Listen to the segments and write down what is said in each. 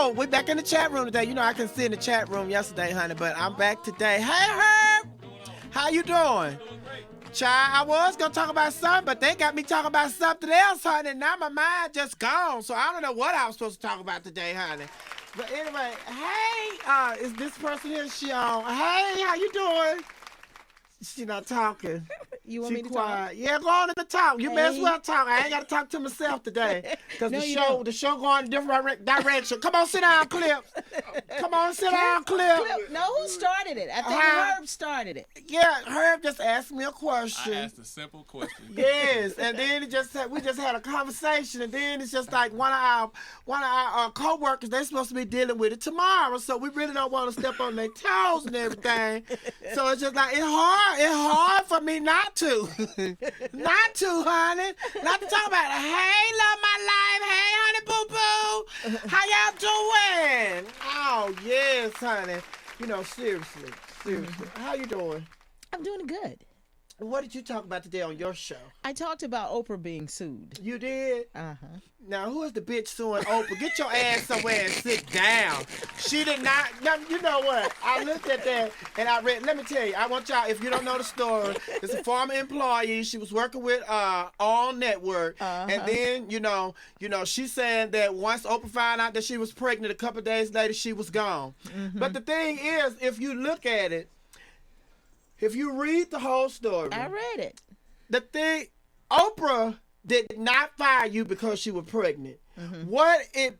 Oh, we back in the chat room today. You know I couldn't see in the chat room yesterday, honey, but I'm back today. Hey, Herb, how you doing? Child, I was gonna talk about something, but they got me talking about something else, honey. Now my mind just gone, so I don't know what I was supposed to talk about today, honey. But anyway, hey, is this person here? She on? Hey, how you doing? She not talking. You want she me to quiet. talk? Yeah, go on and talk. You may as Hey. well talk. I ain't got to talk to myself today because No, the show going in a different direction. Come on, sit down, Clips. Come on, sit down, Clips. No, who started it? I think Herb started it. Yeah, Herb just asked me a question. I asked a simple question. Yes, and then we just had a conversation, and then it's just like one of our co-workers, they're supposed to be dealing with it tomorrow, so we really don't want to step on their toes and everything. So it's just like it's hard for me not to, honey, not to talk about it. Hey, love my life. Hey, honey, boo boo, how y'all doing? Oh yes, honey. You know, seriously, how you doing? I'm doing good. What did you talk about today on your show? I talked about Oprah being sued. You did? Uh-huh. Now, who is the bitch suing Oprah? Get your ass somewhere and sit down. She did not. Now, you know what? I looked at that and I read. Let me tell you. I want y'all, if you don't know the story, it's a former employee. She was working with All Network. And then, you know, she's saying that once Oprah found out that she was pregnant, a couple of days later, she was gone. But the thing is, if you look at it, if you read the whole story, I read it. The thing, Oprah did not fire you because she was pregnant. What it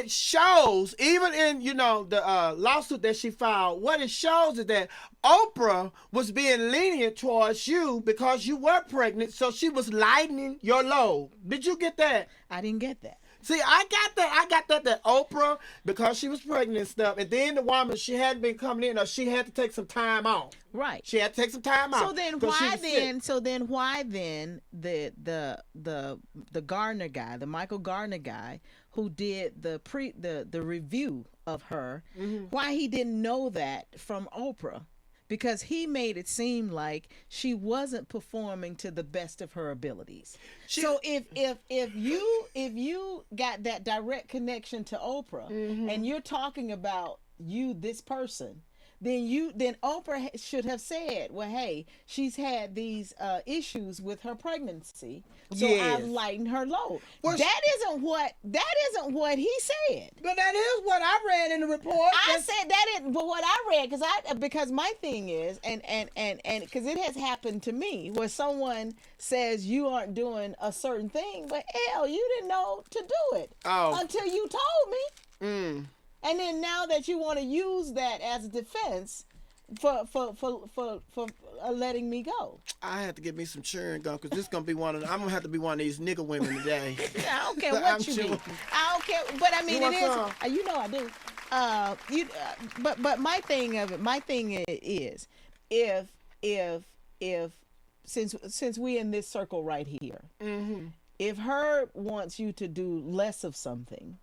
shows, even in the lawsuit that she filed, what it shows is that Oprah was being lenient towards you because you were pregnant, so she was lightening your load. Did you get that? I didn't get that. See, I got that Oprah, because she was pregnant and stuff, and then the woman, she hadn't been coming in, or she had to take some time off. Right. She had to take some time off. So then why then the Gardner guy, the Michael Gardner guy who did the review of her, why he didn't know that from Oprah? Because he made it seem like she wasn't performing to the best of her abilities. So if you got that direct connection to Oprah, and you're talking about this person, then Oprah should have said, well, hey, she's had these issues with her pregnancy, so I've lightened her load. Well, that isn't what he said. But that is what I read in the report. I said that is but what I read, because my thing is, and because it has happened to me, where someone says you aren't doing a certain thing, but hell, you didn't know to do it until you told me. And then now that you want to use that as a defense for letting me go. I have to get me some chewing gum, because this is going to be I'm going to have to be one of these nigga women today. I don't care what you do. I don't care. But I mean, it is. You know I do. But my thing is, if since we in this circle right here, if Herb wants you to do less of something,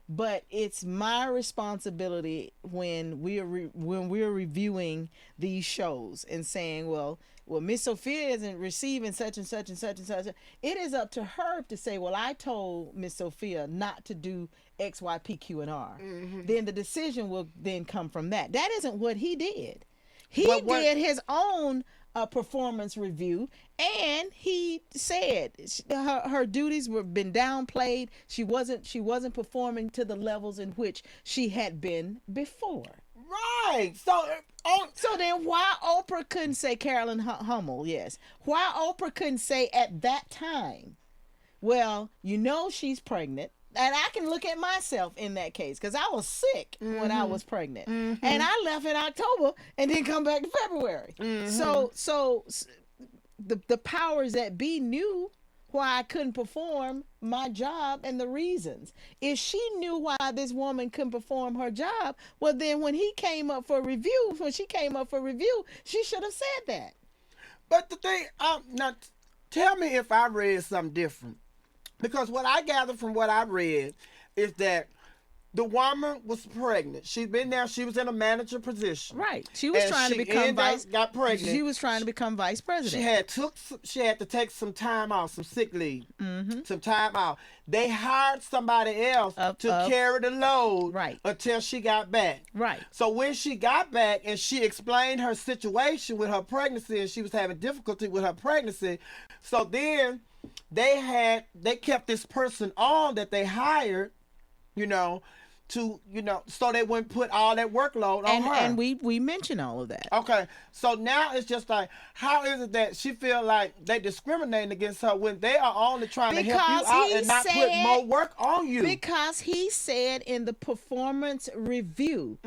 but it's my responsibility when we're reviewing these shows and saying, well, Miss Sophia isn't receiving such and such and such and such. It is up to Herb to say, well, I told Miss Sophia not to do X, Y, P, Q, and R. Then the decision will then come from that. That isn't what he did. He did his own performance review, and he said her duties were been downplayed. She wasn't performing to the levels in which she had been before. Right. So then why Oprah couldn't say, Carolyn Hummel, yes, why Oprah couldn't say at that time, well, she's pregnant. And I can look at myself in that case, because I was sick when I was pregnant, and I left in October and didn't come back to February. So the powers that be knew why I couldn't perform my job and the reasons. If she knew why this woman couldn't perform her job, well, then when she came up for review, she should have said that. But the thing, now tell me if I read something different. Because what I gather from what I read is that The woman was pregnant. She'd been there. She was in a manager position. Right. She was trying to become got pregnant. She was trying to become vice president. She had to take some time off, some sick leave, Mm-hmm. some time out. They hired somebody else to carry the load until she got back. Right. So when she got back and she explained her situation with her pregnancy, and she was having difficulty with her pregnancy, so then they kept this person on that they hired, so they wouldn't put all that workload on her. And we mentioned all of that. Okay, so now it's just like, how is it that she feel like they discriminating against her when they are only trying to help you out and not put more work on you? Because he said in the performance review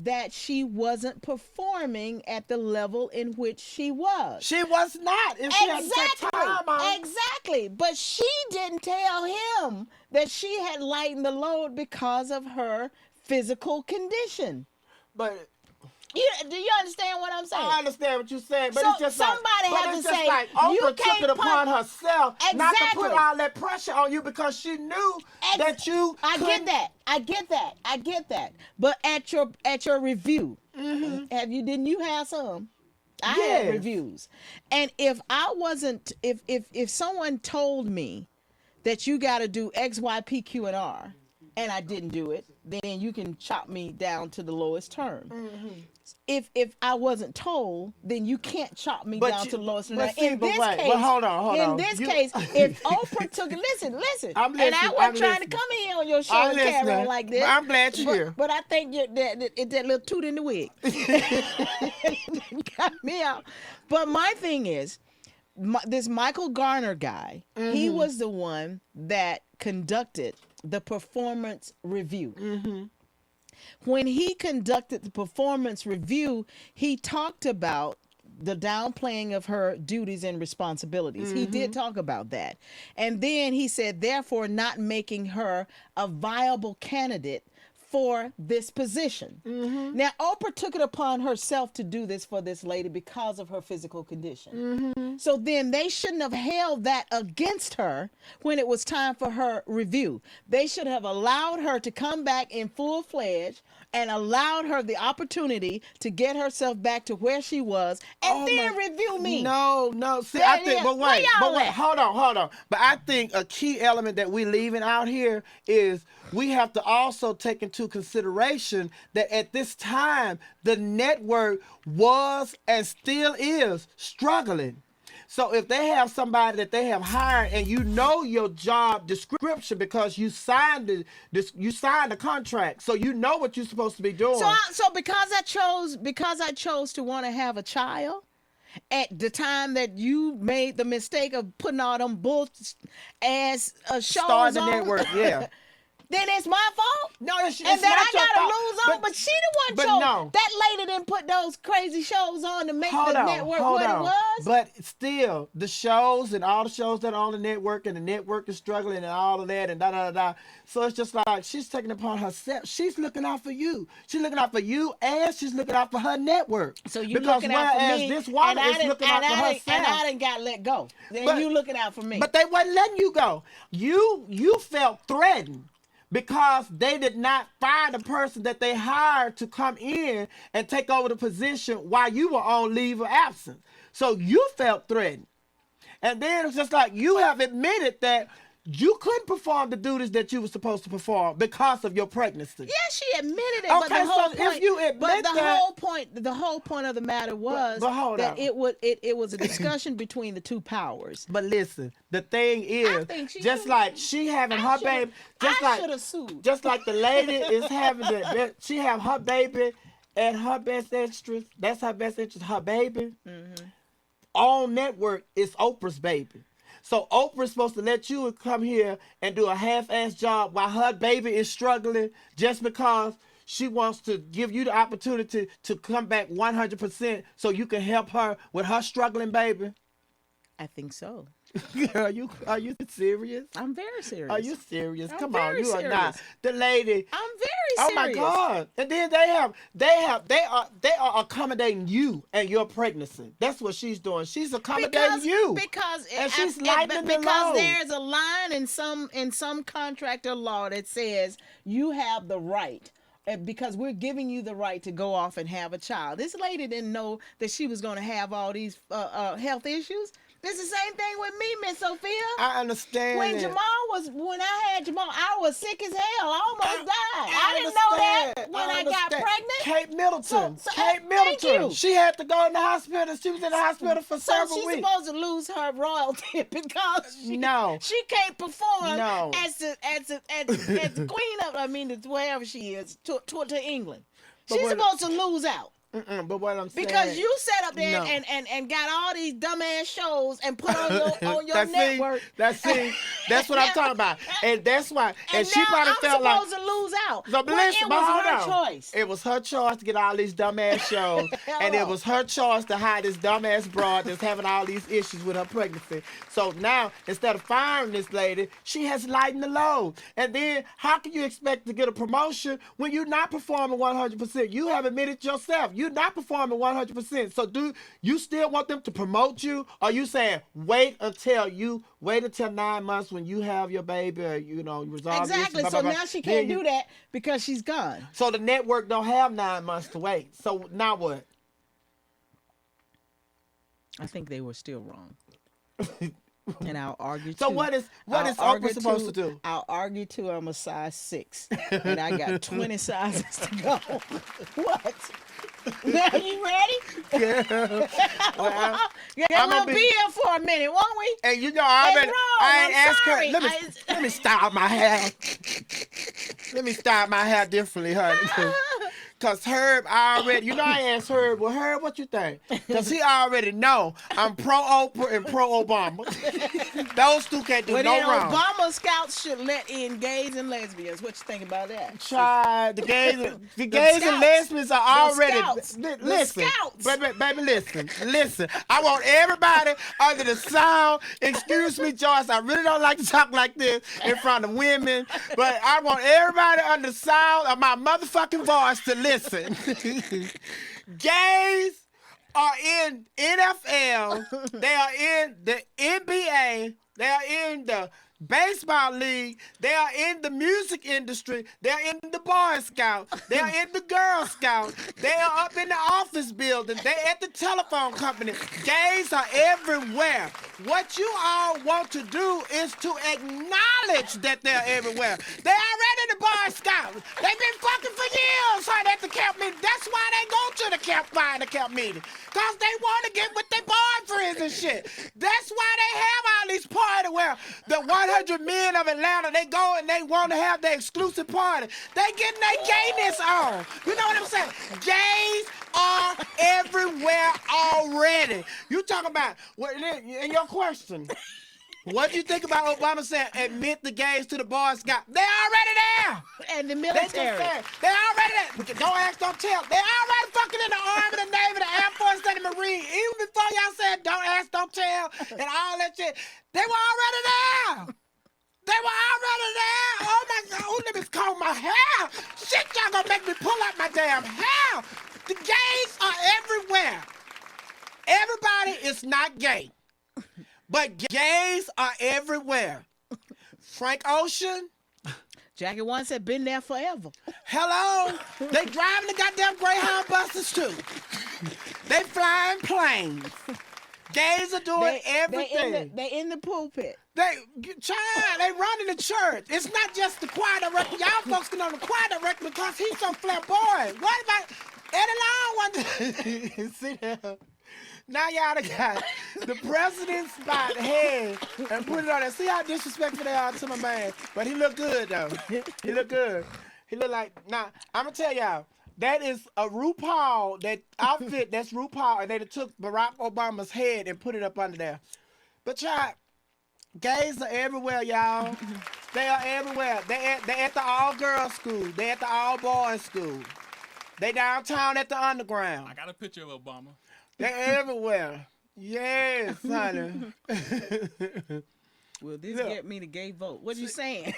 that she wasn't performing at the level in which she was. She was not. If she had to take time out. Exactly. But she didn't tell him that she had lightened the load because of her physical condition. But do you understand what I'm saying? I understand what you're saying, but so it's just somebody had to say, like Oprah took it upon herself not to put all that pressure on you because she knew that you. I get that. But at your review, didn't you have some? I had reviews, and if someone told me that you got to do X, Y, P, Q, and R, and I didn't do it, then you can chop me down to the lowest term. If I wasn't told, then you can't chop me down to the lowest term. In this case, hold on. In this case, if Oprah took it, listen, I'm listening, and I wasn't trying to come in here on your show and carry on like this. I'm glad you're here. But I think that little toot in the wig got me out. But my thing is, this Michael Garner guy, he was the one that conducted the performance review. When he conducted the performance review, he talked about the downplaying of her duties and responsibilities. He did talk about that. And then he said, therefore, not making her a viable candidate for this position. Now, Oprah took it upon herself to do this for this lady because of her physical condition. So then they shouldn't have held that against her when it was time for her review. They should have allowed her to come back in full-fledged and allowed her the opportunity to get herself back to where she was and then review me. No. See, I think, but wait, hold on. But I think a key element that we leaving out here is we have to also take into consideration that at this time, the network was and still is struggling. So if they have somebody that they have hired and you know your job description because you signed the contract, so you know what you're supposed to be doing. So because I chose to want to have a child at the time that you made the mistake of putting all them bull ass shows Start the on, network, yeah. Then it's my fault. No, it's and then not I your gotta fault. lose on. But she the one chose. No. That lady didn't put those crazy shows on to make the network what it was. But still, the shows and all the shows that are on the network, and the network is struggling and all of that and da. So it's just like she's taking it upon herself. She's looking out for you. She's looking out for you, and she's looking out for her network. So you looking out for me, this woman is looking out for herself. And I done got let go. Then you looking out for me. But they wasn't letting you go. You felt threatened, because they did not fire the person that they hired to come in and take over the position while you were on leave of absence. So you felt threatened. And then it's just like you have admitted that you couldn't perform the duties that you were supposed to perform because of your pregnancy. Yeah, she admitted it. Okay, but the whole so point, if you admit the whole point of the matter was that it was a discussion between the two powers. But listen, the thing is, just like she having her baby, just like the lady is having she have her baby and her best interest. That's her best interest, her baby. On network is Oprah's baby. So Oprah's supposed to let you come here and do a half-ass job while her baby is struggling just because she wants to give you the opportunity to come back 100% so you can help her with her struggling baby? I think so. Are you serious? I'm very serious. Are you serious? I'm Come on, very you are serious. not. The lady. I'm very Oh serious. my God! And then they are accommodating you and your pregnancy. That's what she's doing. She's accommodating you and she's lightening the load. There's a line in some contractor law that says you have the right. Because we're giving you the right to go off and have a child. This lady didn't know that she was going to have all these health issues. It's the same thing with me, Miss Sophia. I understand. When I had Jamal, I was sick as hell. I almost died. I didn't know that when I got pregnant. Kate Middleton. Kate Middleton. Thank you. She had to go in the hospital. She was in the hospital for several weeks. So she's supposed to lose her royalty because she can't perform as the queen of, wherever she is, to England. She's supposed to lose out. But what I'm saying, because you sat up there and got all these dumbass shows and put on your network. That's what I'm talking about, and that's why. And she now probably I'm felt like supposed to lose out. So, but listen, it was her choice. It was her choice to get all these dumbass shows, and it was her choice to hide this dumbass broad that's having all these issues with her pregnancy. So now, instead of firing this lady, she has lightened the load. And then, how can you expect to get a promotion when you're not performing 100%? You have admitted yourself. You're not performing 100%. So do you still want them to promote you? Or are you saying wait until 9 months when you have your baby, or, resolve exactly. Issues, so now she can't do that because she's gone. So the network don't have 9 months to wait. So now what? I think they were still wrong. And I'll argue so what is Oprah supposed to do? I'll argue to I'm a size 6 and I got 20 sizes to go. What? Are you ready? Yeah. Well, we'll be here for a minute, won't we? And I ain't asked her. Let me style my hair. Let me style my hair differently, honey. Because Herb already, I asked Herb, well, Herb, what you think? Because he already know I'm pro-Oprah and pro-Obama. Those two can't do no wrong. Obama scouts should let in gays and lesbians. What you think about that? Child, the gays and lesbians are already... Listen, baby, listen. I want everybody under the sound. Excuse me, Joyce, I really don't like to talk like this in front of women, but I want everybody under the sound of my motherfucking voice to listen. Gays are in NFL. They are in the NBA. They are in the baseball league. They are in the music industry. They are in the Boy Scout. They are in the Girl Scout. They are up in the office building. They at the telephone company. Gays are everywhere. What you all want to do is to acknowledge that they're everywhere. They already the Boy Scouts. They've been fucking for years at the camp meeting. That's why they go to the campfire and the camp meeting. Because they want to get with their boyfriends and shit. That's why they have all these parties where the 100 men of Atlanta, they go and they want to have their exclusive party. They getting their gayness on. You know what I'm saying? Gays are everywhere already. You talking about, in your question, what do you think about Obama saying, admit the gays to the Boy Scout? They're already there. And the military. They're already there. But don't ask, don't tell. They're already fucking in the Army, the Navy, the Air Force, and the Marine. Even before y'all said don't ask, don't tell, and all that shit, they were already there. They were already there. Oh my God, let me comb my hair. Shit, y'all gonna make me pull out my damn hair. The gays are everywhere. Everybody is not gay. But gays are everywhere. Frank Ocean. Jackie One said, been there forever. Hello. They driving the goddamn Greyhound buses too. They flying planes. Gays are doing everything. They in the pulpit. They running the church. It's not just the choir director. Y'all folks can know the choir director because he's so flamboyant. What about Eddie Long? See there? Now y'all done got the president's spot head and put it on there. See how disrespectful they are to my man. But he look good though. He look good. He look like, now, I'm gonna tell y'all, that is a RuPaul, that outfit, that's RuPaul, and they took Barack Obama's head and put it up under there. But y'all, gays are everywhere, y'all. They are everywhere. They at the all-girls school. They at the all-boys school. They downtown at the underground. I got a picture of Obama. They're everywhere. Yes, honey. Will this Look. get me the gay vote? What you saying?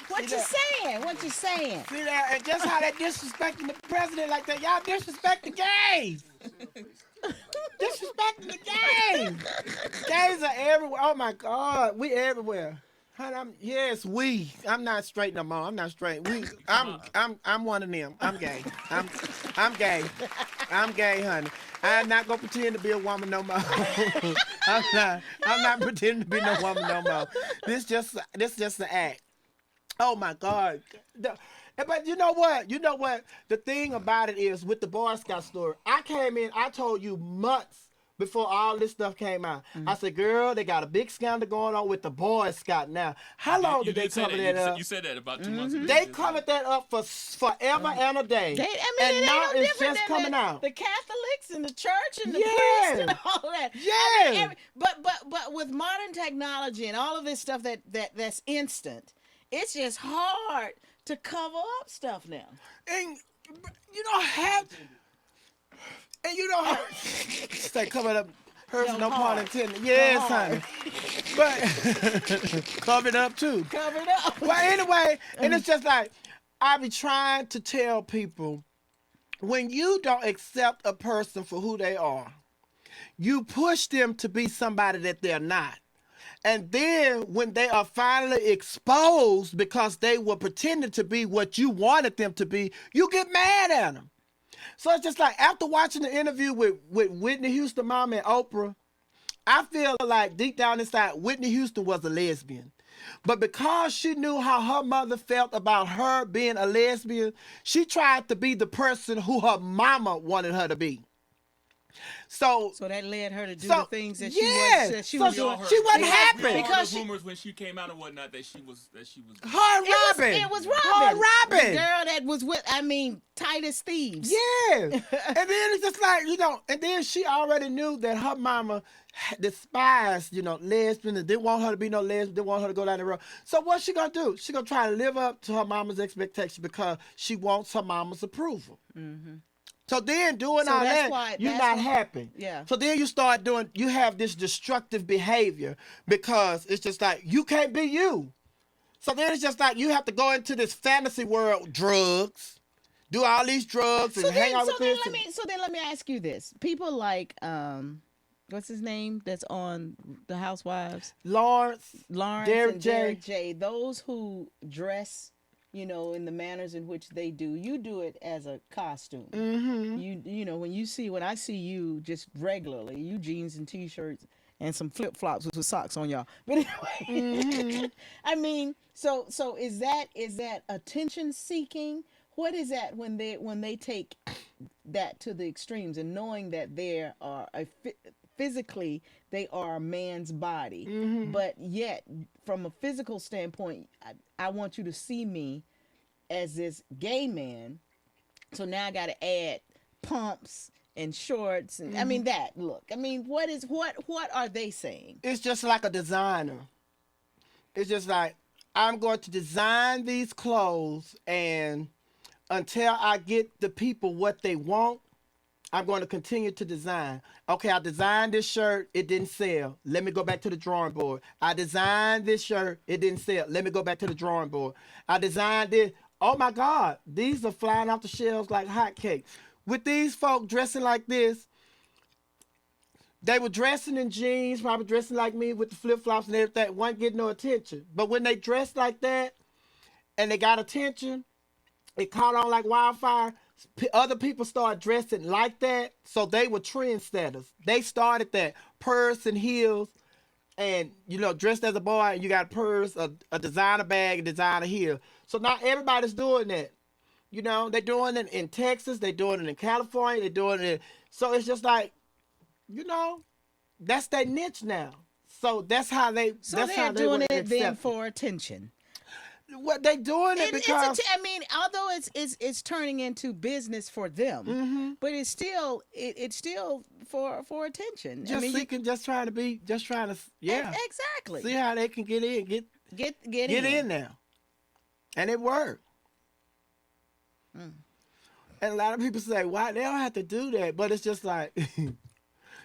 What See you that? saying? What you saying? See that? And just how they disrespecting the president like that. Y'all disrespect the gays. Disrespecting the gays. Gays are everywhere. Oh my God, we everywhere. Honey, yes, we. I'm not straight no more. I'm not straight. I'm one of them. I'm gay. I'm gay. I'm gay, honey. I'm not gonna pretend to be a woman no more. I'm not pretending to be no woman no more. This just the act. Oh my God. But you know what? You know what? The thing about it is with the Boy Scout story, I came in, I told you months before all this stuff came out. I said, girl, they got a big scandal going on with the Boy Scout now. How long did they cover that up? You said that about 2 months ago. They covered that up for forever and a day. And now it's just coming out. The Catholics and the church and the Yes. priests and all that. Yes. But with modern technology and all of this stuff that's instant, it's just hard to cover up stuff now. And you don't have. And you don't have. Stay covered up. Hers no pun intended. Yes, honey. But covered up too. Covered up. Well, anyway, and it's just like I be trying to tell people, when you don't accept a person for who they are, you push them to be somebody that they're not. And then when they are finally exposed because they were pretending to be what you wanted them to be, you get mad at them. So it's just like after watching the interview with Whitney Houston mom and Oprah, I feel like deep down inside, Whitney Houston was a lesbian. But because she knew how her mother felt about her being a lesbian, she tried to be the person who her mama wanted her to be. So that led her to do the things that she was doing. She wasn't happy Because rumors when she came out and whatnot that she was. Her Robin. It was Robin. Her Robin. The girl that was with, Titus Thieves. Yeah. And then it's just like, and then she already knew that her mama despised, lesbians, and didn't want her to be no lesbian, didn't want her to go down the road. So what's she gonna do? She gonna try to live up to her mama's expectations because she wants her mama's approval. Mm-hmm. So then doing all that, you're not happy. Yeah. So then you have this destructive behavior because it's just like, you can't be you. So then it's just like, you have to go into this fantasy world, drugs, do all these drugs and hang out with this. So then let me ask you this. People like, what's his name that's on the Housewives? Lawrence, Derek J. Those who dress, in the manners in which they do, you do it as a costume. Mm-hmm. When I see you just regularly, you jeans and t-shirts and some flip-flops with socks on y'all. But anyway, mm-hmm. So is that attention seeking? What is that when they take that to the extremes and knowing that they are physically they are a man's body, mm-hmm. but yet from a physical standpoint, I want you to see me as this gay man. So now I got to add pumps and shorts, and mm-hmm. That look. What are they saying? It's just like a designer. It's just like, I'm going to design these clothes, and until I get the people what they want, I'm going to continue to design. Okay, I designed this shirt. It didn't sell. Let me go back to the drawing board. I designed this shirt. It didn't sell. Let me go back to the drawing board. I designed this. Oh, my God. These are flying off the shelves like hotcakes. With these folk dressing like this, they were dressing in jeans, probably dressing like me with the flip-flops and everything. Wasn't getting no attention. But when they dressed like that and they got attention, it caught on like wildfire. Other people started dressing like that, so they were trendsetters. They started that, purse and heels, and dressed as a boy, and you got a purse, a designer bag, a designer heel. So now everybody's doing that. They're doing it in Texas, they're doing it in California, they're doing it. So it's just like, that's their niche now. So that's how they. So that's they're how they doing it accept then for attention. What they doing it because although it's turning into business for them, mm-hmm. but it's still for attention. Just trying to exactly see how they can get in there, and it worked. And a lot of people say, why they don't have to do that, but it's just like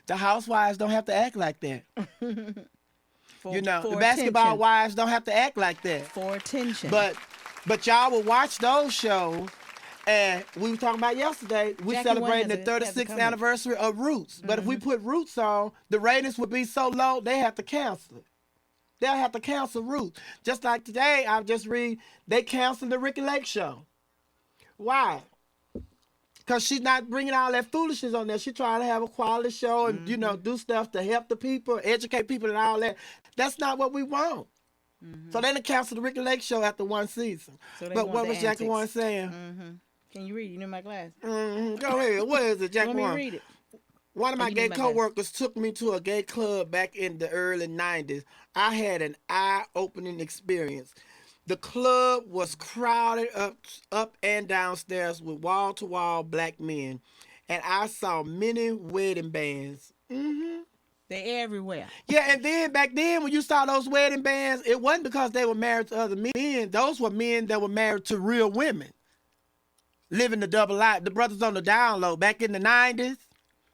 The housewives don't have to act like that. For, The basketball attention. wives don't have to act like that. For attention. But y'all will watch those shows, and we were talking about yesterday, we Jackie celebrating the Wayne has a 36th comment. anniversary of Roots. But if we put Roots on, the ratings would be so low, they have to cancel it. They'll have to cancel Roots. Just like today, I just read, they canceled the Ricky Lake show. Why? Because she's not bringing all that foolishness on there. She's trying to have a quality show and, do stuff to help the people, educate people and all that. That's not what we want. So they done canceled the Ricky Lake show after one season. So But what was Jackie Warren saying? Can you read? You need my glass. Go ahead. What is it, Jackie Want me to Warren? read it? One of my you gay need my glass? co-workers took me to a gay club back in the early 90s. I had an eye-opening experience. The club was crowded up and downstairs with wall-to-wall black men, and I saw many wedding bands. They're everywhere. Yeah, and then back then when you saw those wedding bands, it wasn't because they were married to other men. Those were men that were married to real women, living the double life. The brothers on the down low back in the 90s.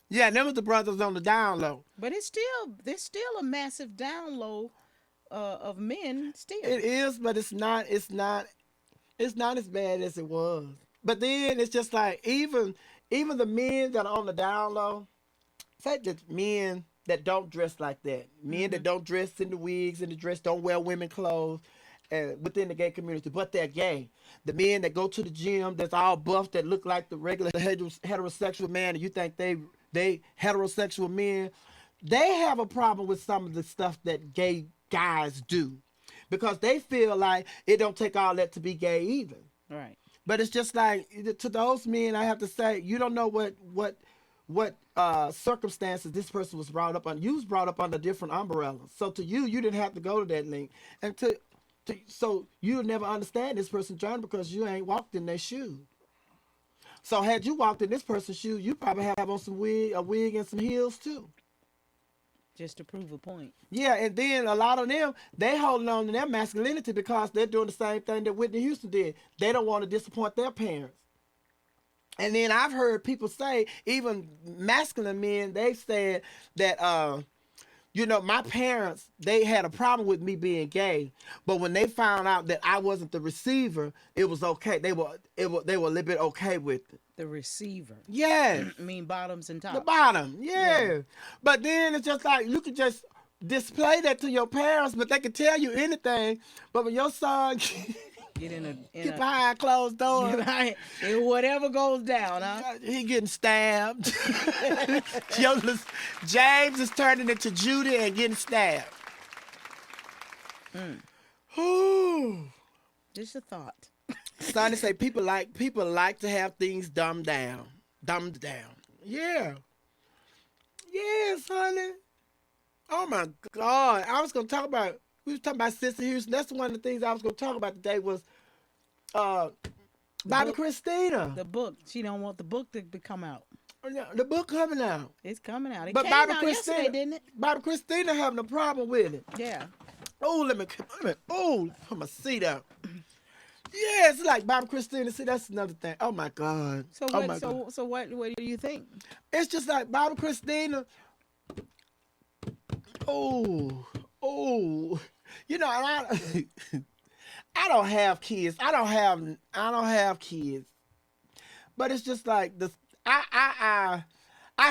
Yeah, them was the brothers on the down low. But there's still a massive down low of men still. It is, but it's not as bad as it was. But then it's just like even the men that are on the down low, say the men that don't dress like that, men that don't dress in the wigs and the dress, don't wear women clothes, within the gay community, but they're gay. The men that go to the gym that's all buff, that look like the regular heterosexual man, and you think they heterosexual men, they have a problem with some of the stuff that gay guys do, because they feel like it don't take all that to be gay either. Right. But it's just like, to those men, I have to say, you don't know what circumstances this person was brought up on. You was brought up under different umbrellas. So to you didn't have to go to that link. And so you'll never understand this person's journey because you ain't walked in their shoes. So had you walked in this person's shoes, you probably have on a wig and some heels too. Just to prove a point. Yeah, and then a lot of them, they holding on to their masculinity because they're doing the same thing that Whitney Houston did. They don't want to disappoint their parents. And then I've heard people say, even masculine men, they said that, my parents, they had a problem with me being gay, but when they found out that I wasn't the receiver, it was okay. They were a little bit okay with it. The receiver. Yeah. I mean bottoms and tops. The bottom, yeah. But then it's just like, you could just display that to your parents, but they could tell you anything. But when your son get behind closed doors, whatever goes down, huh? He getting stabbed. James is turning into Judy and getting stabbed. Just a thought. Sonny say people like to have things dumbed down. Yeah. Yeah, Sonny. Oh my God. We was talking about Sister Houston. That's one of the things I was gonna talk about today was Bobbi Kristina. The book. She don't want the book to come out. The book coming out. It's coming out. It But came Bobbi out yesterday, didn't it? Bobbi Kristina having a problem with it. Yeah. Let me put my seat out. Yeah, it's like Bobbi Kristina. See, that's another thing. Oh my God. So what? So what do you think? It's just like Bobbi Kristina. I don't have kids. I don't have kids. But it's just like this. I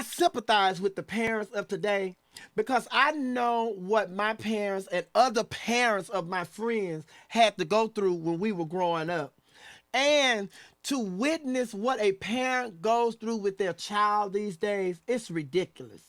sympathize with the parents of today because I know what my parents and other parents of my friends had to go through when we were growing up. And to witness what a parent goes through with their child these days, it's ridiculous.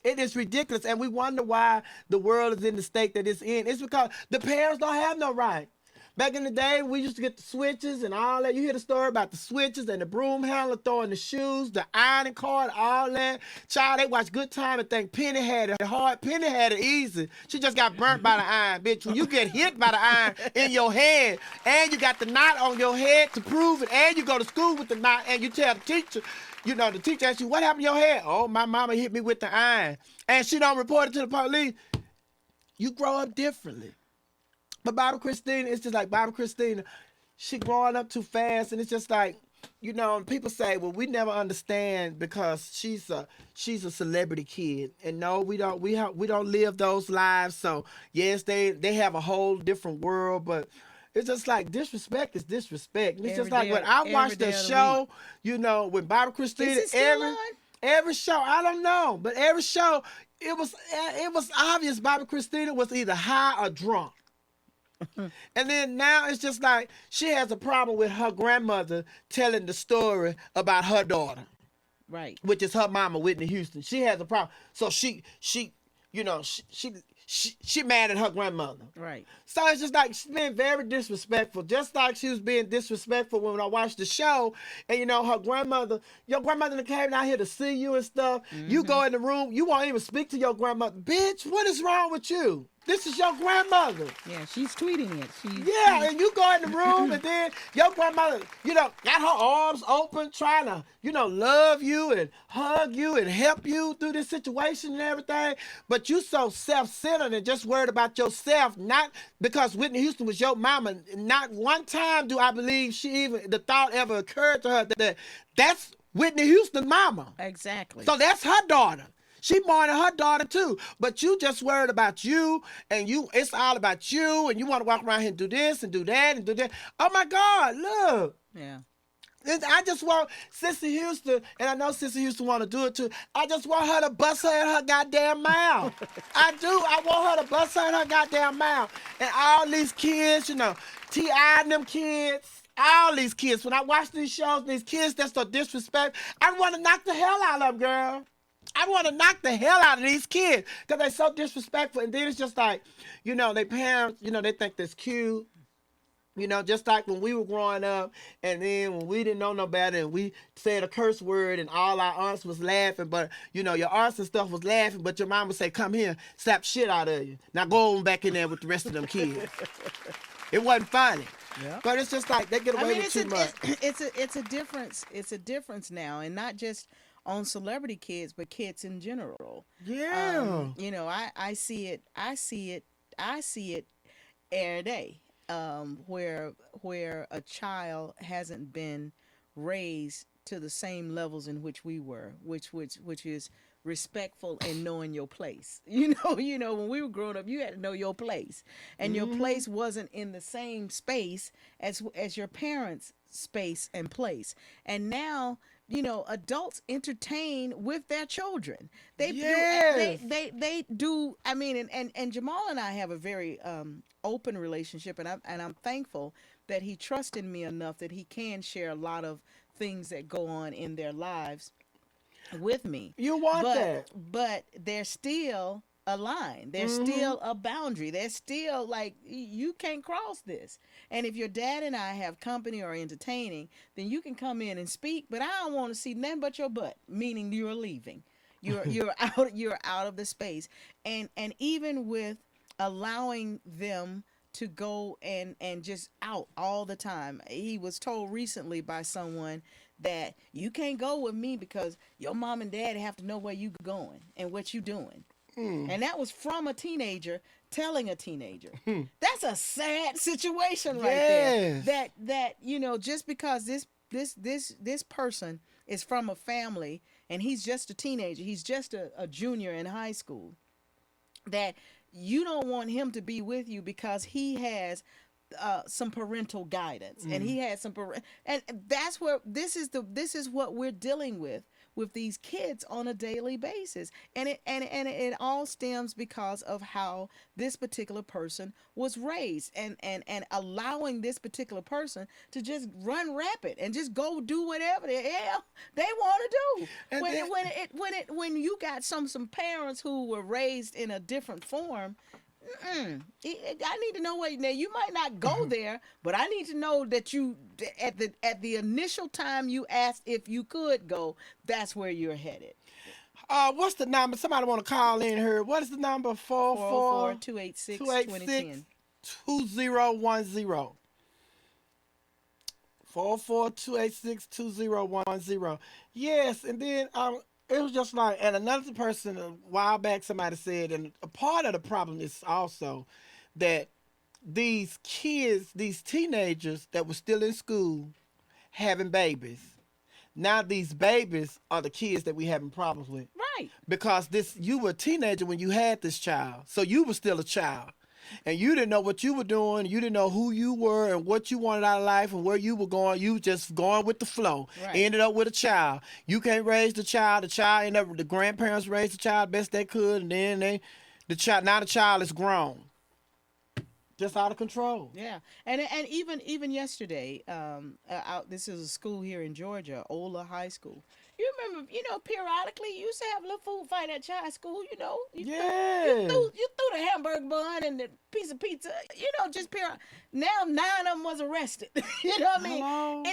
It is ridiculous. And we wonder why the world is in the state that it's in. It's because the parents don't have no right. Back in the day, we used to get the switches and all that. You hear the story about the switches and the broom handler throwing the shoes, the ironing cord, all that. Child, they watch Good Time and think Penny had it hard. Penny had it easy. She just got burnt by the iron, bitch. When you get hit by the iron in your head and you got the knot on your head to prove it, and you go to school with the knot and you tell the teacher, the teacher asks you, what happened to your head? Oh, my mama hit me with the iron. And she don't report it to the police. You grow up differently. But Bobbi Kristina, it's just like Bobbi Kristina, she growing up too fast, and it's just like, people say, well, we never understand because she's a celebrity kid, and no, we don't live those lives. So yes, they have a whole different world, but it's just like disrespect is disrespect. It's just like when I watched the show, when Bobbi Kristina, Is it still on? every show, I don't know, but every show, it was obvious Bobbi Kristina was either high or drunk. And then now it's just like she has a problem with her grandmother telling the story about her daughter, right? Which is her mama, Whitney Houston. She has a problem, so she mad at her grandmother, right? So it's just like she's being very disrespectful, just like she was being disrespectful when I watched the show. And her grandmother, your grandmother came out here to see you and stuff. Mm-hmm. You go in the room, you won't even speak to your grandmother. Bitch, what is wrong with you? This is your grandmother. Yeah, she's tweeting it. And you go in the room and then your grandmother, got her arms open trying to, love you and hug you and help you through this situation and everything. But you so self-centered and just worried about yourself, not because Whitney Houston was your mama. Not one time do I believe the thought ever occurred to her that that's Whitney Houston's mama. Exactly. So that's her daughter. She mourning her daughter too, but you just worried about you, and it's all about you, and you want to walk around here and do this and do that and do that. Oh my God, look. Yeah. I just want Sissy Houston, and I know Sissy Houston want to do it too. I just want her to bust her in her goddamn mouth. I do. I want her to bust her in her goddamn mouth. And all these kids, T.I. and them kids, all these kids. When I watch these shows, these kids that's so disrespectful, I want to knock the hell out of them, girl. I want to knock the hell out of these kids because they're so disrespectful. And then it's just like, their parents, they think that's cute. Just like when we were growing up, and then when we didn't know no better and we said a curse word and all our aunts was laughing, but, your aunts and stuff was laughing, but your mom would say, come here, slap shit out of you. Now go on back in there with the rest of them kids. It wasn't funny. Yeah. But it's just like they get away with too much. It's a difference. It's a difference now, and not just on celebrity kids, but kids in general. Yeah. I see it every day. Where a child hasn't been raised to the same levels in which we were, which is respectful and knowing your place. When we were growing up, you had to know your place, and your place wasn't in the same space as your parents' space and place. And now, adults entertain with their children. They do. I mean, and Jamal and I have a very open relationship, and I'm thankful that he trusted me enough that he can share a lot of things that go on in their lives with me. You want that, but there's still a line. There's still a boundary. There's still like you can't cross this. And if your dad and I have company or entertaining, then you can come in and speak. But I don't want to see nothing but your butt. Meaning you're leaving. You're out of the space. And even with allowing them to go and just out all the time. He was told recently by someone that you can't go with me because your mom and dad have to know where you going and what you doing. And that was from a teenager telling a teenager. That's a sad situation right there. That just because this person is from a family and he's just a teenager, he's just a junior in high school, that you don't want him to be with you because he has some parental guidance and he has and that's where this is what we're dealing with these kids on a daily basis, and it all stems because of how this particular person was raised, and allowing this particular person to just run rapid and just go do whatever the hell they want to do. And when you got some parents who were raised in a different form. I need to know where. Now you might not go there, but I need to know that you at the initial time you asked if you could go, that's where you're headed. What's the number? Somebody want to call in here. What is the number? 444-286-2010. 2010. 444-286-2010. Yes, and then it was just like, and another person a while back, somebody said, and a part of the problem is also that these kids, these teenagers that were still in school, having babies. Now these babies are the kids that we having problems with. Right. Because you were a teenager when you had this child. So you were still a child. And you didn't know what you were doing. You didn't know who you were and what you wanted out of life and where you were going. You just going with the flow. Right. Ended up with a child. You can't raise the child. The grandparents raised the child best they could. And then the child is grown. Just out of control. Yeah, and even yesterday, this is a school here in Georgia, Ola High School. You remember, periodically you used to have a little food fight at your high school. You threw the hamburger bun and the piece of pizza. Just period. Now 9 of them was arrested. You know what I mean? Hello?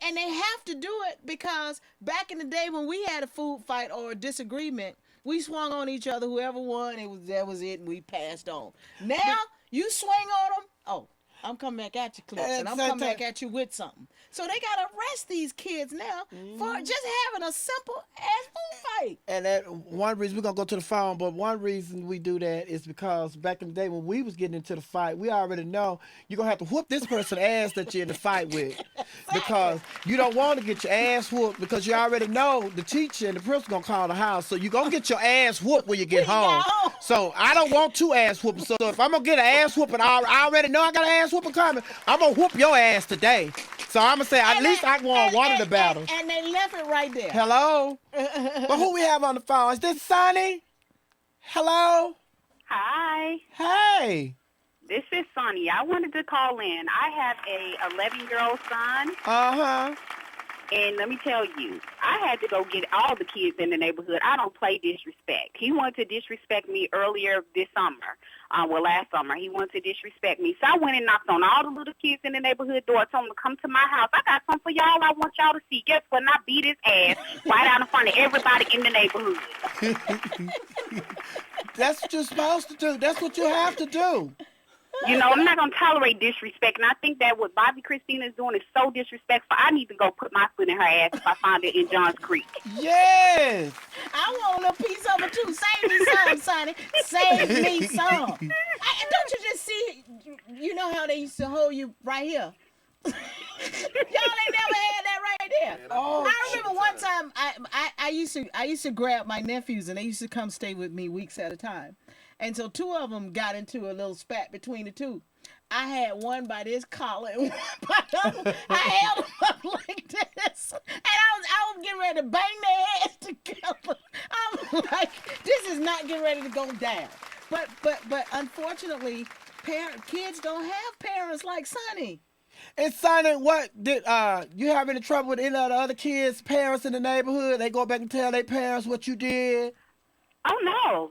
And they have to do it because back in the day when we had a food fight or a disagreement, we swung on each other. Whoever won, that was it, and we passed on. Now. You swing on them, oh, I'm coming back at you, Clips, and I'm coming back at you with something. So they got to arrest these kids now for just having a simple-ass food fight. And that one reason, we're going to go to the phone, but one reason we do that is because back in the day when we was getting into the fight, we already know you're going to have to whoop this person's ass that you're in the fight with. Because you don't want to get your ass whooped because you already know the teacher and the principal going to call the house. So you're going to get your ass whooped when you get home. So I don't want 2 ass whoopings. So if I'm going to get an ass whooping, I already know I got an ass whooping coming. I'm going to whoop your ass today. So I'm going to say, at least I won one of the battles. And they left it right there. Hello? But who we have on the phone? Is this Sonny? Hello? Hi. Hey. This is Sonny. I wanted to call in. I have a 11-year-old son. Uh-huh. And let me tell you, I had to go get all the kids in the neighborhood. I don't play disrespect. He wanted to disrespect me earlier this summer. Last summer. He wanted to disrespect me. So I went and knocked on all the little kids in the neighborhood door, told them to come to my house. I got something for y'all I want y'all to see. Guess what? And I beat his ass right out in front of everybody in the neighborhood. That's what you're supposed to do. That's what you have to do. I'm not going to tolerate disrespect, and I think that what Bobbi Kristina is doing is so disrespectful. I need to go put my foot in her ass if I find it in Johns Creek. Yes. I want a little piece of it, too. Save me some, Sonny. Save me some. Don't you just see, you know how they used to hold you right here? Y'all ain't never had that right there. Oh, I remember one time I used to grab my nephews, and they used to come stay with me weeks at a time. And so 2 of them got into a little spat between the 2. I had one by this collar and one by the other. I held them up like this. And I was getting ready to bang their heads together. I'm like, this is not getting ready to go down. But unfortunately, kids don't have parents like Sonny. And Sonny, what did you have any trouble with any of the other kids' parents in the neighborhood? They go back and tell their parents what you did? Oh, no.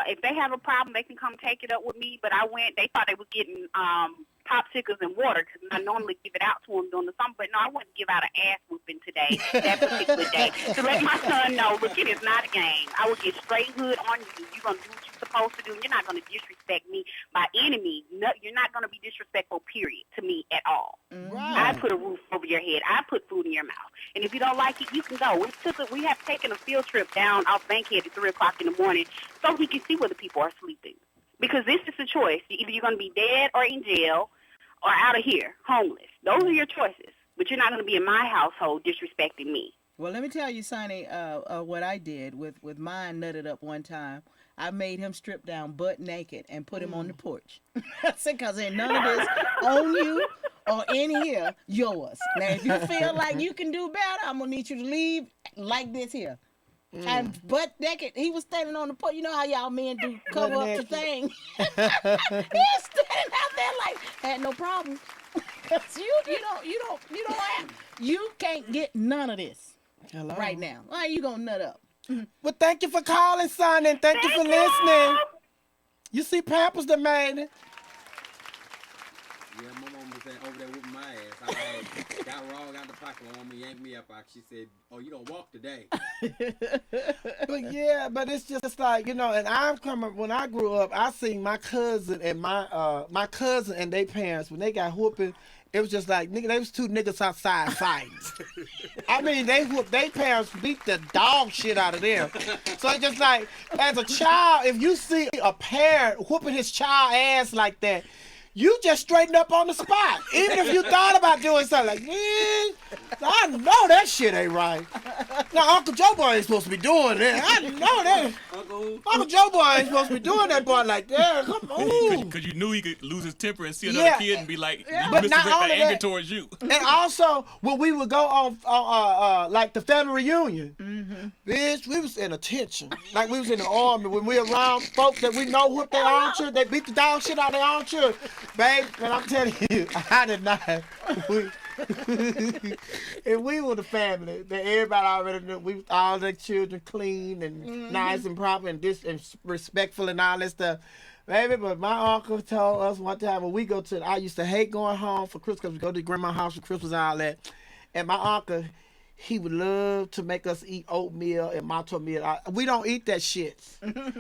If they have a problem, they can come take it up with me. But they thought they was getting popsicles and water because I normally give it out to them during the summer. But no, I wouldn't give out an ass whooping today, that particular day. To let my son know, look, it is not a game. I will get straight hood on you. You're going to do what you're supposed to do. You're not going to disrespect me by any means. No, you're not going to be disrespectful, period, to me at all. Right. I put a roof over your head. I put food in your mouth. And if you don't like it, you can go. We have taken a field trip down off Bankhead at 3 o'clock in the morning so we can see where the people are sleeping. Because this is a choice. Either you're going to be dead or in jail or out of here, homeless. Those are your choices. But you're not going to be in my household disrespecting me. Well, let me tell you, Sonny, what I did with mine nutted up one time. I made him strip down butt naked and put him on the porch. I said, because ain't none of this on you or in here yours. Now, if you feel like you can do better, I'm going to need you to leave like this here. And butt naked, he was standing on the porch. You know how y'all men do cover up the thing. He was standing out there like, had no problem. Cause you can't get none of this right now. Why are you gonna nut up? Well, thank you for calling, son, and thank you for listening. You see, Pampers done made it. Yeah, my mom was over there whooping my ass. I got wrong out the pocket on me, yanked me up. She said, "Oh, you don't walk today." But it's just like, and when I grew up, I seen my cousin and my cousin and their parents, when they got whooping, it was just like, nigga, they was 2 niggas outside fighting. I mean, they whooped, their parents beat the dog shit out of them. So it's just like, as a child, if you see a parent whooping his child ass like that, you just straighten up on the spot. Even if you thought about doing something like, man, I know that shit ain't right. Now, Uncle Joe Boy ain't supposed to be doing that. I know that. Uncle Joe Boy ain't supposed to be doing that boy like that. Come on. Because you knew he could lose his temper and see another kid and be like, But not misdirect only that anger that- towards you. And also, when we would go on like the family reunion, bitch, we was in attention. Like we was in the army. When we around folks that we know whoop their own children, they beat the dog shit out of their own children. Babe, and I'm telling you, I did not. If we were the family that everybody already knew, we all the children clean and nice and proper and respectful and all that stuff. Baby, but my uncle told us one time when we go to, I used to hate going home for Christmas because we go to grandma's house for Christmas and all that. And my uncle, he would love to make us eat oatmeal and malto meal. We don't eat that shit.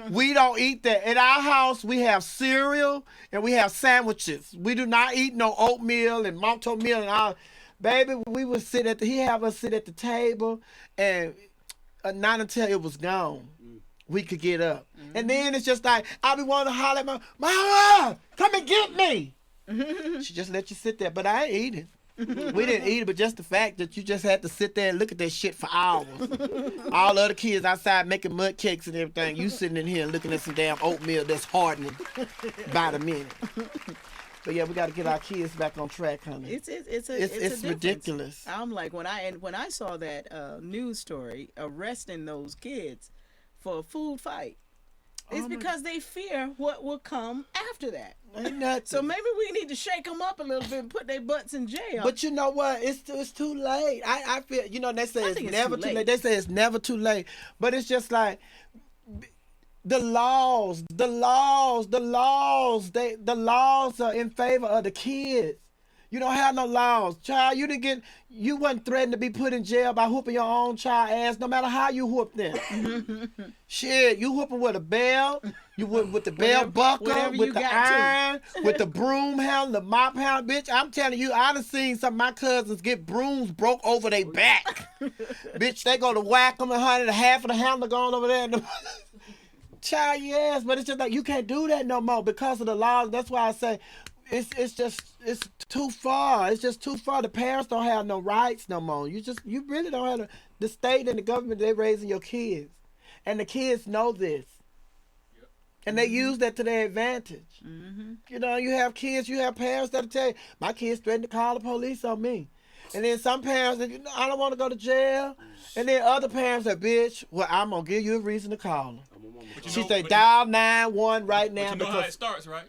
We don't eat that. In our house, we have cereal and we have sandwiches. We do not eat no oatmeal and malto meal and all. Baby, we would he have us sit at the table and not until it was gone, we could get up. And then it's just like, I be wanting to holler at my mama, come and get me. She just let you sit there, but I ain't eating. We didn't eat it, but just the fact that you just had to sit there and look at that shit for hours. All the other kids outside making mud cakes and everything. You sitting in here looking at some damn oatmeal that's hardening by the minute. But yeah, we got to get our kids back on track, honey. It's ridiculous. I'm like, when I saw that news story arresting those kids for a food fight, it's because they fear what will come after that. Ain't nothing. So maybe we need to shake them up a little bit and put their butts in jail. But you know what? It's too late. I feel, they say it's never too late. They say it's never too late. But it's just like the laws are in favor of the kids. You don't have no laws. Child, you wasn't threatened to be put in jail by whooping your own child ass, no matter how you whoop them. Shit, you whoop them with a belt, you whoop with the belt buckle, with the iron, with the broom handle, the mop handle, bitch. I'm telling you, I done seen some of my cousins get brooms broke over their back. Bitch, they go to whack them, honey, half of the handle gone over there. Child, yes, but it's just like, you can't do that no more because of the laws. That's why I say, it's too far. It's just too far. The parents don't have no rights no more. You really don't have the state and the government. They raising your kids, and the kids know this, and they use that to their advantage. You have kids, you have parents that'll tell you, my kids threatened to call the police on me, and then some parents that I don't want to go to jail, and then other parents that bitch, well, I'm gonna give you a reason to call them. She say dial 911 right now. But you know how it starts, right?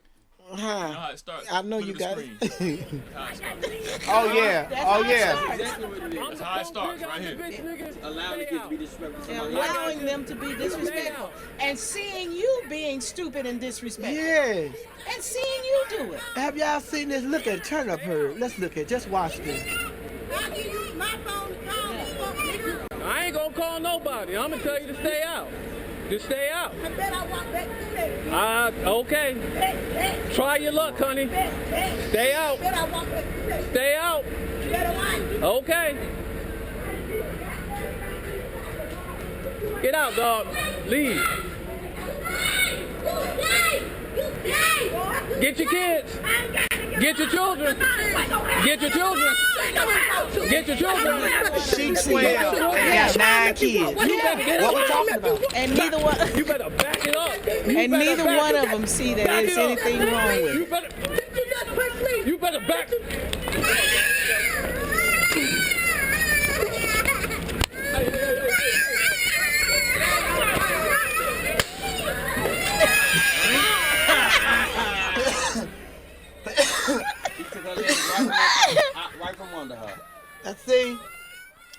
You know how it starts. I know you got it. Oh yeah. That's how it starts right here. Allowing the kids to be disrespectful. Allowing them to be disrespectful. And seeing you being stupid and disrespectful. Yes. And seeing you do it. Have y'all seen this? Look at it. Turn up her. Let's look at it. Just watch this. I ain't gonna call nobody. I'm gonna tell you to stay out. Just stay out. I bet I walk back to bed. Okay. Try your luck, honey. Stay out. Bet I walk back to bed. Stay out. Okay. Get out, dog. Leave. Get your kids. Get your children. Get your children. Get your children. She 12 and got 9 kids. What we talking about? And neither one. You better back it up. And neither one of them see that there's anything wrong with it. You better back. Right from under her. And see,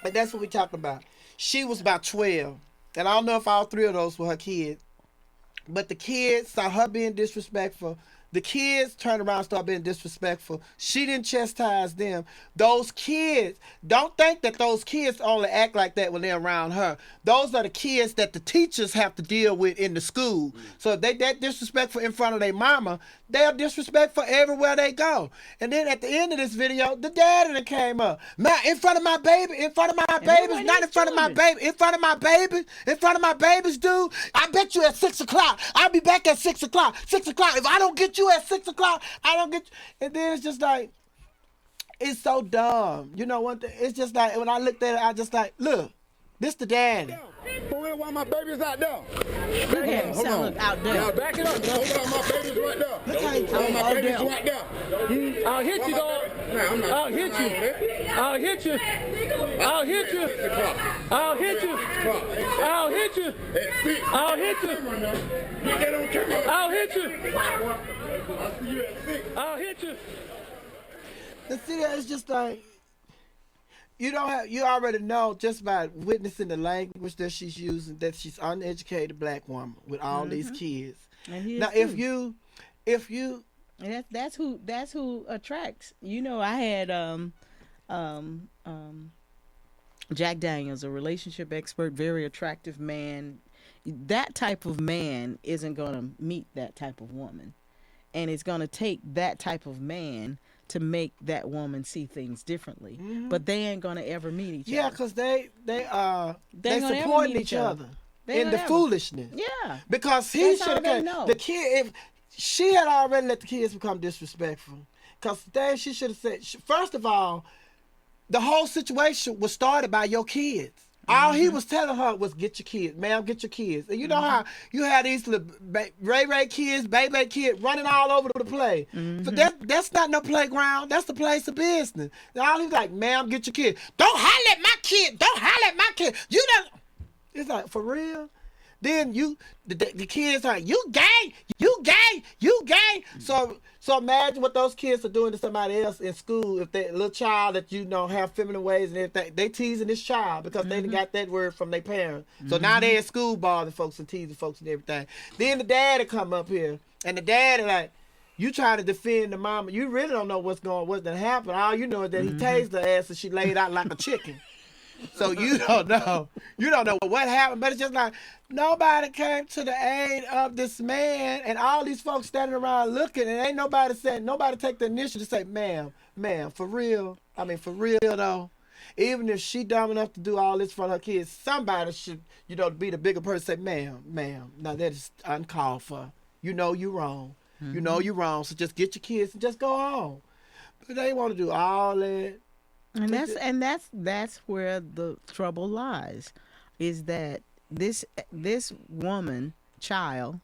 and that's what we talking about. She was about 12, and I don't know if all 3 of those were her kids, but the kids saw her being disrespectful. The kids turned around and started being disrespectful. She didn't chastise them. Those kids, don't think that those kids only act like that when they're around her. Those are the kids that the teachers have to deal with in the school. So if they that disrespectful in front of their mama, they're disrespectful everywhere they go. And then at the end of this video, the daddy that came up. In front of my baby, in front of my babies, not in front of my baby, in front of my babies, in front of my babies, dude. I bet you at 6 o'clock. I'll be back at 6 o'clock. 6 o'clock. If I don't get you you at 6 o'clock? I don't get you. And then it's just like, it's so dumb. You know one thing? It's just like, when I looked at it, I just like, look, this the daddy. For real, why my baby's out there? Look at him, sound out there. Now back it up. Now hold on, my baby's right there. Look how he Oh, my talking. baby's right there. I'll hit you, dog. I'll hit you. I'll hit you. I'll hit you. I'll hit you. I'll hit you. I'll hit you. I'll hit you. I'll hit you. The thing is just like, you already know just by witnessing the language that she's using that she's uneducated black woman with all these kids. And Now if you and that's who attracts. You know, I had Jack Daniels, a relationship expert, very attractive man. That type of man isn't gonna meet that type of woman, and it's gonna take that type of man to make that woman see things differently. But they ain't gonna ever meet each other. yeah, because they gonna ever supporting meet each each other They in gonna the ever. foolishness. Yeah. Because he That's how should they have know. the kid. If she had already let the kids become disrespectful, because today she should have said, first of all, the whole situation was started by your kids. All he was telling her was, get your kids, ma'am, get your kids. And you know how you had these little Ray kids, baby kids running all over the place. So that's not no playground. That's the place of business. And all he was like, ma'am, get your kids. Don't holler at my kid. Don't holler at my kid. You don't. It's like, for real? Then the kids are like, you gay, you gay, you gay. So imagine what those kids are doing to somebody else in school. If that little child that you know have feminine ways and everything, they teasing this child because they done got that word from their parents. So now they at school bothering folks and teasing folks and everything. Then the daddy come up here and the daddy like, you try to defend the mama. You really don't know what's gonna happen. All you know is that he tased her ass and she laid out like a chicken. So you don't know what happened, but it's just like nobody came to the aid of this man, and all these folks standing around looking, and ain't nobody take the initiative to say, ma'am, for real. I mean, for real though. Even if she dumb enough to do all this for her kids, somebody should, be the bigger person. Say, ma'am, no, that is uncalled for. You know you wrong. You know you wrong. So just get your kids and just go on. But they want to do all that. And that's where the trouble lies, is that this woman child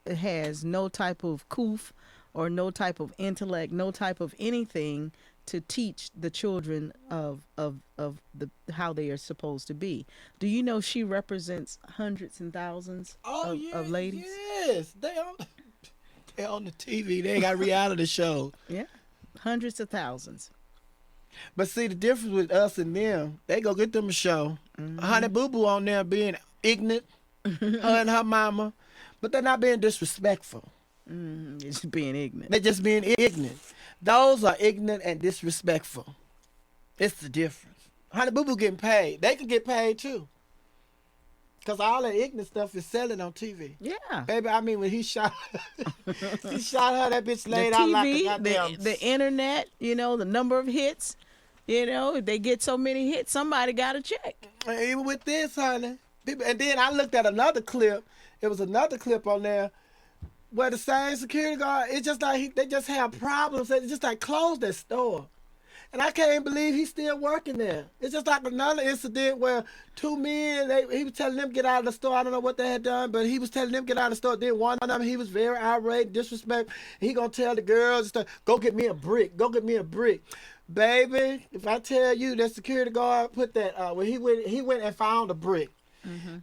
has no type of coof or no type of intellect, no type of anything to teach the children of how they are supposed to be. Do you know she represents hundreds and thousands of ladies? Yes, they on the TV. They got reality shows. Yeah, hundreds of thousands. But see, the difference with us and them, they go get them a show. Honey Boo Boo on there being ignorant, her and her mama, but they're not being disrespectful. It's being ignorant. They're just being ignorant. Those are ignorant and disrespectful. It's the difference. Honey Boo Boo getting paid. They can get paid too. Because all that ignorant stuff is selling on TV. Yeah. Baby, I mean, when he shot her, that bitch laid out like a goddamn... The internet, the number of hits, if they get so many hits, somebody got to check. Even with this, honey. And then I looked at another clip. It was another clip on there where the same security guard, it's just like they just have problems. They just like closed that store. And I can't believe he's still working there. It's just like another incident where two men, he was telling them get out of the store. I don't know what they had done, but he was telling them get out of the store. Then one of them, he was very irate, disrespectful. He gonna tell the girls, and stuff, go get me a brick. Go get me a brick. Baby, if I tell you that security guard put that, when he went and found a brick.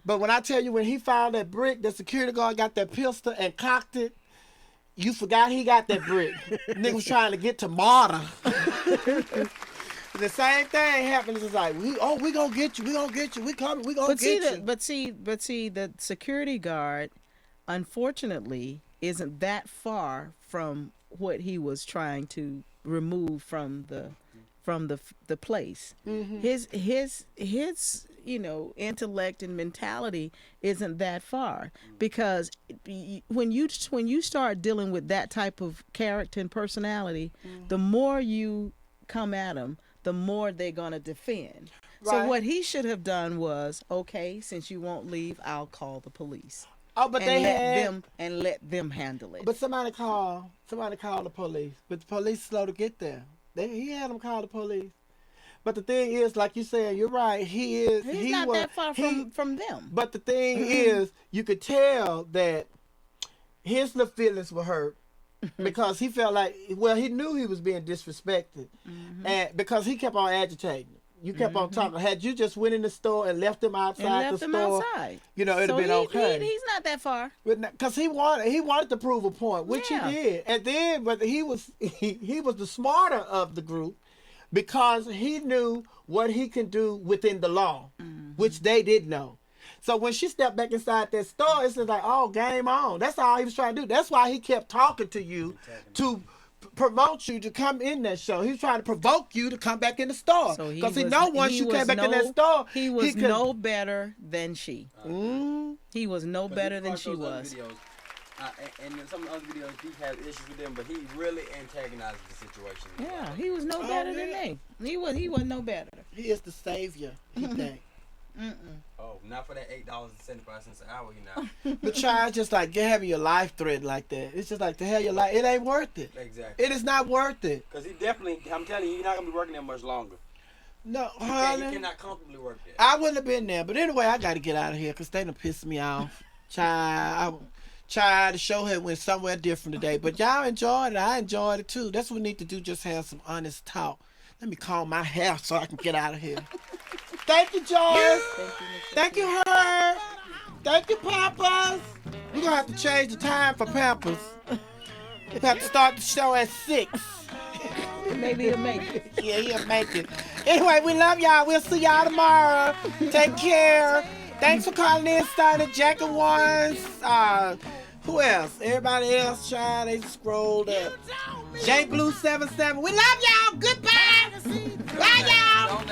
But when I tell you when he found that brick, the security guard got that pistol and cocked it. You forgot he got that brick. Nigga was trying to get to martyr. The same thing happens. It's like, we gonna get you. We gonna get you. We coming. We gonna get you. But see, the security guard, unfortunately, isn't that far from what he was trying to remove from the place. His intellect and mentality isn't that far, because when you start dealing with that type of character and personality, the more you come at them, the more they're gonna defend. Right. So what he should have done was, okay, since you won't leave, I'll call the police. Oh, but they had let them handle it. But somebody called the police. But the police slow to get there. He had them call the police. But the thing is, like you said, you're right. He's not that far from them. But the thing is, you could tell that his little feelings were hurt because he felt like, well, he knew he was being disrespected, and because he kept on agitating. You kept on talking. Had you just went in the store and left him outside the store, you know, it'd have been okay. He's not that far. Because he wanted to prove a point, which he did. And then, but he was the smarter of the group because he knew what he can do within the law, which they didn't know. So when she stepped back inside that store, it's just like, oh, game on. That's all he was trying to do. That's why he kept talking to you to promote you to come in that show. He was trying to provoke you to come back in the store because he know once you came back in that store, he was no better than she. He was no better than she was. And in some other videos, he has issues with them, but he really antagonizes the situation. Yeah, he was no better than they. He was no better. He is the savior. He think. Oh, not for that $8.75 an hour, you know. But try just like having your life threatened like that. It's just like to hell your life. It ain't worth it. Exactly. It is not worth it. Because he definitely, I'm telling you, you're not gonna be working there much longer. No, honey. You cannot comfortably work there. I wouldn't have been there. But anyway, I got to get out of here because they done pissed me off. The show had went somewhere different today. But y'all enjoyed it. I enjoyed it too. That's what we need to do. Just have some honest talk. Let me comb my hair so I can get out of here. Thank you, Joyce. Thank you, Herb. Thank you, Pampers. We're going to have to change the time for Pampers. We have to start the show at 6. Maybe he'll make it. Yeah, he'll make it. Anyway, we love y'all. We'll see y'all tomorrow. Take care. Thanks for calling in, starting Jack and Ones. Who else? Everybody else, child, they scrolled up. J Blue 77. We love y'all. Goodbye. Bye, y'all.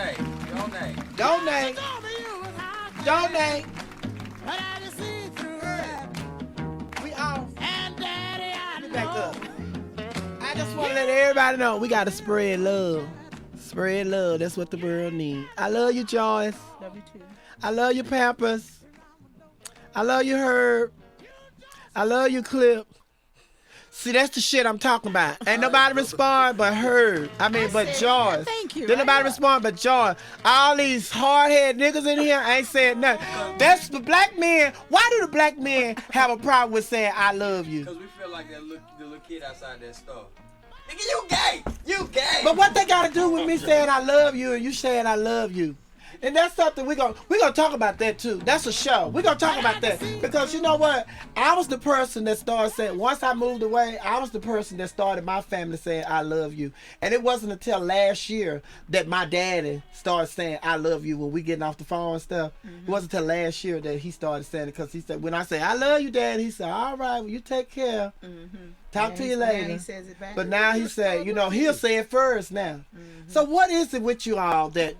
Donate. We off. Get back up. I just want to let everybody know we got to spread love. Spread love. That's what the world needs. I love you, Joyce. Love you too. I love you, Pampers. I love you, Herb. I love you, Clip. See, that's the shit I'm talking about. Ain't nobody respond but Herb. But Joyce. Thank you. Didn't nobody respond but Joyce. All these hard-headed niggas in here ain't saying nothing. That's the black men. Why do the black men have a problem with saying I love you? Because we feel like the little kid outside that store. Nigga, you gay. You gay. But what they got to do with me saying I love you and you saying I love you? And that's something we're gonna talk about that too. That's a show. We're gonna talk about that. Because you know what? I was the person that started saying, once I moved away, I was the person that started my family saying I love you. And it wasn't until last year that my daddy started saying I love you when we getting off the phone and stuff. It wasn't until last year that he started saying it, because he said, when I say I love you, Dad, he said, all right, well, you take care. Talk to you later. He says it back. But now he said, he'll say it first now. So what is it with you all that,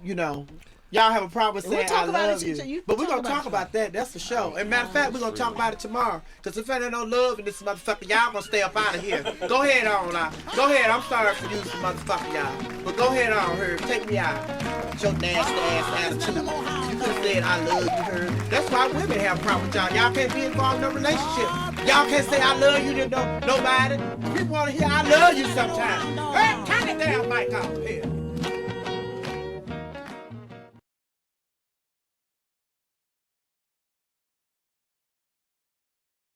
y'all have a problem with saying I love you? But we're going to talk about that. That's the show. And matter of fact, we're going to talk about it tomorrow. Because if there ain't no love in this motherfucker, y'all going to stay up out of here. Go ahead on now. Go ahead. I'm sorry for using motherfucker, y'all. But go ahead on, Herb. Take me out. With your nasty ass attitude. You could have said I love you, Herb. That's why women have a problem with y'all. Y'all can't be involved in no relationship. Y'all can't say I love you to nobody. People want to hear I love you sometimes. Herb, turn the damn mic off here.